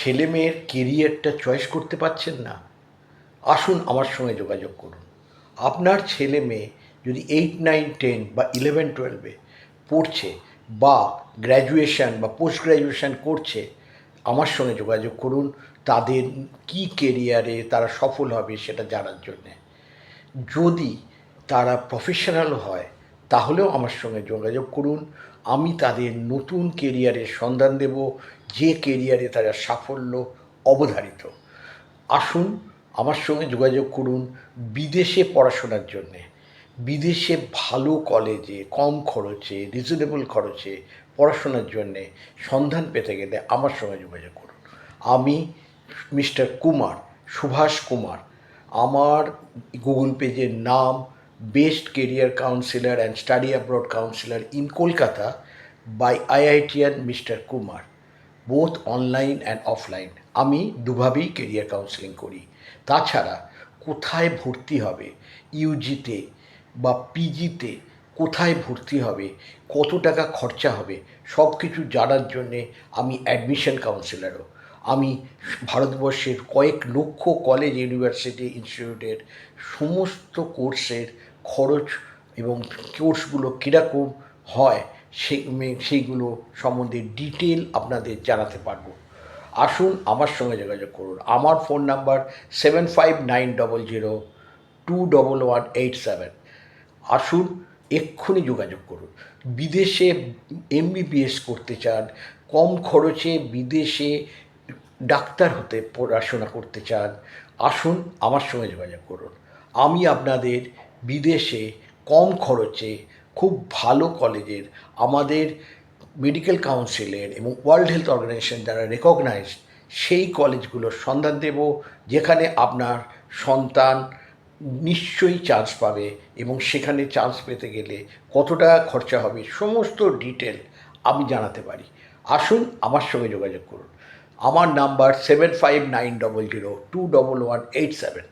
ছেলে মেয়ের কেরিয়ারটা চয়েস করতে পারছেন না? আসুন আমার সঙ্গে যোগাযোগ করুন। আপনার ছেলে মেয়ে যদি 8, 9, 10 বা 11, 12-এ পড়ছে বা গ্র্যাজুয়েশন বা পোস্ট গ্র্যাজুয়েশন করছে, আমার সঙ্গে যোগাযোগ করুন তাদের কী কেরিয়ারে তারা সফল হবে সেটা জানার জন্যে। যদি তারা প্রফেশনাল হয় তাহলেও আমার সঙ্গে যোগাযোগ করুন। আমি তাদের নতুন কেরিয়ারের সন্ধান দেব, যে কেরিয়ারে তারা সাফল্য অবধারিত। আসুন আমার সঙ্গে যোগাযোগ করুন বিদেশে পড়াশোনার জন্যে। বিদেশে ভালো কলেজে কম খরচে রিজনেবল খরচে পড়াশোনার জন্যে সন্ধান পেতে গেলে আমার সঙ্গে যোগাযোগ করুন। আমি মিস্টার কুমার, সুভাষ কুমার। আমার গুগল পেজের নাম best career counsellor and study abroad counsellor in Kolkata by IITian mister Kumar, both online and offline. আমি দুভাবেই কেরিয়ার কাউন্সেলিং করি। তাছাড়া কোথায় ভর্তি হবে, ইউজিতে বা পিজিতে কোথায় ভর্তি হবে, কত টাকা খরচা হবে, সব কিছু জানার জন্যে আমি অ্যাডমিশন কাউন্সিলারও। আমি ভারতবর্ষের কয়েক লক্ষ কলেজ, ইউনিভার্সিটি, ইনস্টিটিউটের সমস্ত কোর্সের খরচ এবং কোর্সগুলো কীরকম হয় সেইগুলো সম্বন্ধে ডিটেল আপনাদের জানাতে পারবো। আসুন আমার সঙ্গে যোগাযোগ করুন। আমার ফোন নাম্বার 7590021187। আসুন এক্ষুনি যোগাযোগ করুন। বিদেশে এমবিবিএস করতে চান, কম খরচে বিদেশে ডাক্তার হতে পড়াশোনা করতে চান, আসুন আমার সঙ্গে যোগাযোগ করুন। আমি আপনাদের বিদেশে কম খরচে খুব ভালো কলেজের, আমাদের মেডিকেল কাউন্সিলের এবং ওয়ার্ল্ড হেলথ অর্গানাইজেশন দ্বারা রেকগনাইজড সেই কলেজগুলোর সন্ধান দেব, যেখানে আপনার সন্তান নিশ্চয়ই চান্স পাবে এবং সেখানে চান্স পেতে গেলে কত টাকা খরচা হবে সমস্ত ডিটেল আমি জানাতে পারি। আসুন আমার সঙ্গে যোগাযোগ করুন। আমার নাম্বার 7590021187।